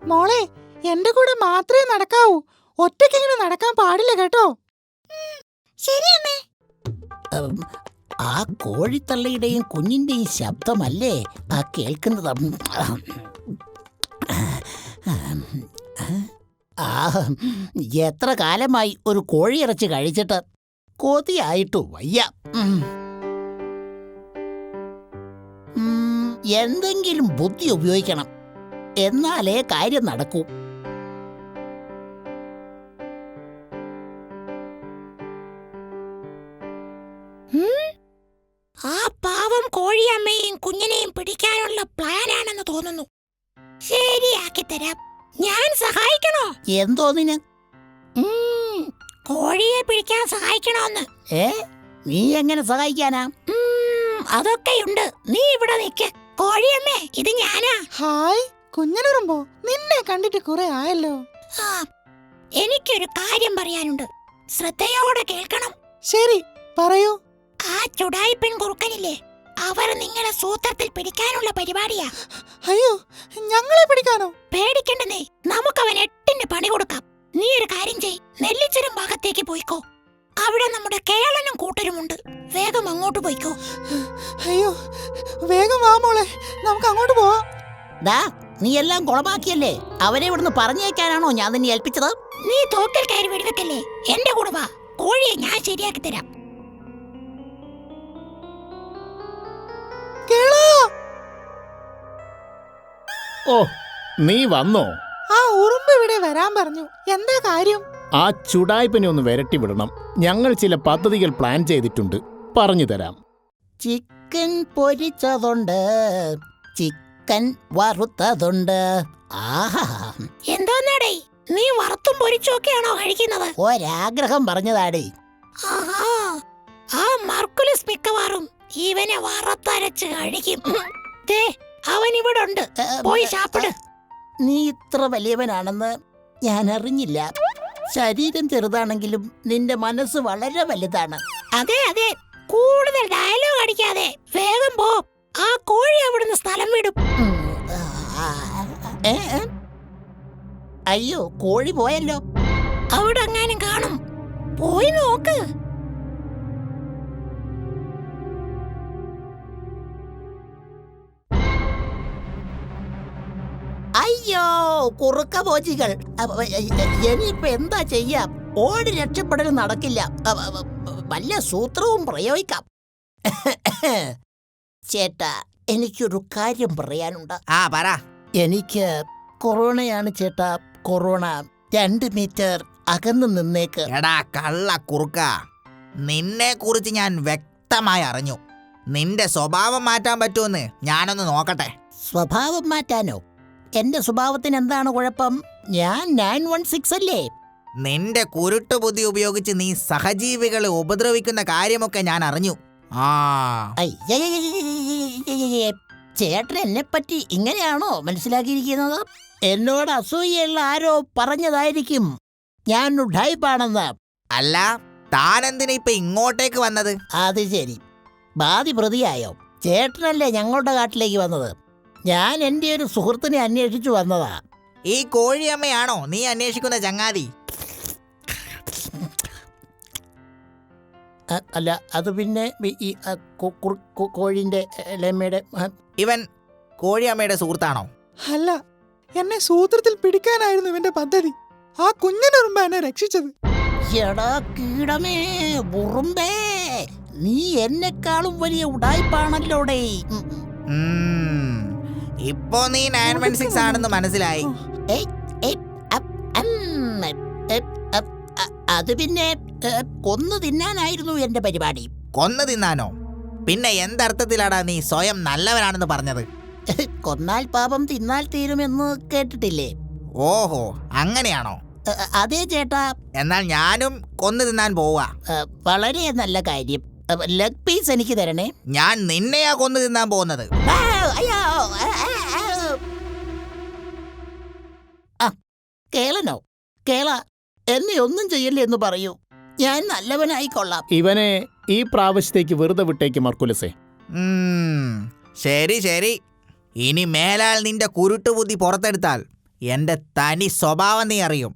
മോളെ, എന്റെ കൂടെ മാത്രമേ നടക്കാവൂ. ഒറ്റയ്ക്കിങ്ങനെ നടക്കാൻ പാടില്ല കേട്ടോ. ശരി അമ്മേ. ആ കോഴിത്തള്ളയുടെയും കുഞ്ഞിന്റെയും ശബ്ദമല്ലേ ആ കേൾക്കുന്നത്? എത്ര കാലമായി ഒരു കോഴിയിറച്ചി കഴിച്ചിട്ട് കൊതിയായിട്ടു വയ്യ. എന്തെങ്കിലും ബുദ്ധി ഉപയോഗിക്കണം, എന്നാലേ കാര്യം നടക്കൂ. ആ പാവം കോഴിയമ്മയെയും കുഞ്ഞിനെയും പിടിക്കാനുള്ള പ്ലാനാണെന്ന് തോന്നുന്നു. ശരിയാക്കി തരാം. ഞാൻ സഹായിക്കണോ? എന്തോന്നിന്? കോഴിയെ പിടിക്കാൻ സഹായിക്കണോന്ന്. നീ എങ്ങനെ സഹായിക്കാനാ? അതൊക്കെയുണ്ട്. നീ ഇവിടെ നിൽക്ക്. കോഴിയമ്മേ, ഇത് ഞാനാ. ഹായ് കുഞ്ഞനുറുമ്പോ, നിന്നെ കണ്ടിട്ട് കുറെ ആയല്ലോ. എനിക്കൊരു കാര്യം പറയാനുണ്ട്. ശ്രദ്ധയോടെ കേൾക്കണം. ശരി, പറയൂ. ആ ചുടായിപ്പൻ കുറുക്കനില്ലേ, അവർ നിങ്ങളെ സൂത്രത്തിൽ പിടിക്കാനുള്ള പരിപാടിയാ. അയ്യോ, ഞങ്ങളെ പിടിക്കാനോ? പേടിക്കണ്ടെന്നേ, നമുക്കവൻ 8ന് പണി കൊടുക്കാം. നീ ഒരു കാര്യം ചെയ്, നെല്ലിച്ചരം ഭാഗത്തേക്ക് പോയിക്കോ. അവിടെ നമ്മുടെ കേളനും കൂട്ടരുമുണ്ട്. വേഗം അങ്ങോട്ട് പോയിക്കോ. അയ്യോ, വേഗം വാ മോളെ, നമുക്ക് അങ്ങോട്ട് പോവാം. നീ എല്ലാം കുളമാക്കിയല്ലേ? അവരെ ഇവിടുന്ന് പറഞ്ഞേക്കാനാണോ ഞാൻ നിന്നെ ഏൽപ്പിച്ചത്? നീ തോക്കൽ കയറി വെടിവെക്കല്ലേ. എന്റെ കൂടെ വാ, കോഴിയെ ഞാൻ ശരിയാക്കി തരാം. ഓ, നീ വന്നോ? ആ ഉറുമ്പ് ഇവിടെ വരാൻ പറഞ്ഞു. എന്താ കാര്യം? ആ ചുടായ്പനെ ഒന്ന് വരട്ടി വിടണം. ഞങ്ങൾ ചില പദ്ധതികൾ പ്ലാൻ ചെയ്തിട്ടുണ്ട്, പറഞ്ഞു തരാം. Chicken പൊരിച്ചതുണ്ട്, chicken വറുത്തതുണ്ട്. ആഹാ, എന്തോന്നാടേ, നീ വറുത്തും പൊരിച്ചൊക്കെയാണോ കഴിക്കുന്നത്? ഒരാഗ്രഹം പറഞ്ഞതാടേ. ആഹാ, ആ മർക്കുലസ് മിക്കവാറും ഇവനെ വറുത്തരച്ച് കഴിക്കും. അവൻ ഇവിടെ ഉണ്ട്, പോയി സാപ്പിട്. നീ ഇത്ര വലിയവനാണെന്ന് ഞാൻ അറിഞ്ഞില്ല. ശരീരം ചെറുതാണെങ്കിലും നിന്റെ മനസ്സ് വളരെ വലുതാണ്. അതെ അതെ, കൂടുതൽ ഡയലോഗ് അടിക്കാതെ വേഗം പോ. ആ കോഴി അവിടുന്ന് സ്ഥലം വിടും. അയ്യോ, കോഴി പോയല്ലോ. അവിടെ എങ്ങാനും കാണും, പോയി നോക്ക്. അയ്യോ, കുറുക്ക പോച്ചികൾ. ഇനിയിപ്പോ എന്താ ചെയ്യാം? ഓടി രക്ഷപ്പെടൽ നടക്കില്ല. വല്ല സൂത്രവും പ്രയോഗിക്കാം. ചേട്ടാ, എനിക്കൊരു കാര്യം പറയാനുണ്ട്. പറ. എനിക്ക് കൊറോണയാണ് ചേട്ടാ, കൊറോണ. 2 മീറ്റർ അകന്നു നിന്നേക്ക്. എടാ കള്ള കുറുക്ക, നിന്നെ കുറിച്ച് ഞാൻ വ്യക്തമായി അറിഞ്ഞു. നിന്റെ സ്വഭാവം മാറ്റാൻ പറ്റുമെന്ന് ഞാനൊന്ന് നോക്കട്ടെ. സ്വഭാവം മാറ്റാനോ? എന്റെ സ്വഭാവത്തിന് എന്താണ് കുഴപ്പം? ഞാൻ 916 അല്ലേ? നിന്റെ കുരുട്ടു ബുദ്ധി ഉപയോഗിച്ച് നീ സഹജീവികളെ ഉപദ്രവിക്കുന്ന കാര്യമൊക്കെ ഞാൻ അറിഞ്ഞു. ചേട്ടൻ എന്നെ പറ്റി ഇങ്ങനെയാണോ മനസ്സിലാക്കിയിരിക്കുന്നത്? എന്നോട് അസൂയുള്ള ആരോ പറഞ്ഞതായിരിക്കും ഞാൻ ഉഡായിപ്പാണെന്ന്. അല്ല, താനെന്തിനാ ഇപ്പൊ ഇങ്ങോട്ടേക്ക് വന്നത്? അത് ശരി, ബാധി പ്രതിയായോ? ചേട്ടനല്ലേ ഞങ്ങളുടെ കാട്ടിലേക്ക് വന്നത്? ഞാൻ എൻ്റെ ഒരു സുഹൃത്തിനെ അന്വേഷിച്ചു വന്നതാ. ഈ കോഴിയമ്മയാണോ നീ അന്വേഷിക്കുന്ന ചങ്ങാതി? അല്ല, അത് പിന്നെ ഈ കോഴിന്റെ ലമ്മയുടെ. ഇവൻ കോഴിയമ്മയുടെ സുഹൃത്താണോ? അല്ല, എന്നെ സൂത്രത്തിൽ പിടിക്കാനായിരുന്നു ഇവന്റെ പദ്ധതി. ആ കുഞ്ഞനുറുമ്പ എന്നെ രക്ഷിച്ചത്. എടാ കീടമേ, ഉറുമ്പേ, നീ എന്നെക്കാളും വലിയ ഉടായിപ്പാണല്ലോടേ. ഇപ്പോ നീ 916 ആണെന്ന് മനസ്സിലായി. അത് പിന്നെ കൊന്നു തിന്നാനായിരുന്നു എന്റെ പരിപാടി. കൊന്നു തിന്നാനോ? പിന്നെ എന്തർത്ഥത്തിലാടാ നീ സ്വയം നല്ലവനാണെന്ന് പറഞ്ഞത്? കൊന്നാൽ പാപം തിന്നാൽ തീരുമെന്ന് കേട്ടിട്ടില്ലേ? ഓഹോ, അങ്ങനെയാണോ? അതേ ചേട്ടാ. എന്നാൽ ഞാനും കൊന്നു തിന്നാൻ പോവാ. വളരെ നല്ല കാര്യം. ലെഗ് പീസ് എനിക്ക് തരണേ. ഞാൻ നിന്നെയാ കൊന്നു തിന്നാൻ പോകുന്നത്. കേളനോ? കേള, എന്നെ ഒന്നും ചെയ്യല്ലേ എന്ന് പറയൂ. ഞാൻ നല്ലവനായിക്കൊള്ളാം. ഇവനെ ഈ പ്രാവശ്യത്തേക്ക് വെറുതെ വിട്ടേക്ക് മർക്കുലസേ. ശരി ശരി, ഇനി മേലാൽ നിന്റെ കുരുട്ടുബുദ്ധി പുറത്തെടുത്താൽ എന്റെ തനി സ്വഭാവം നീ അറിയും.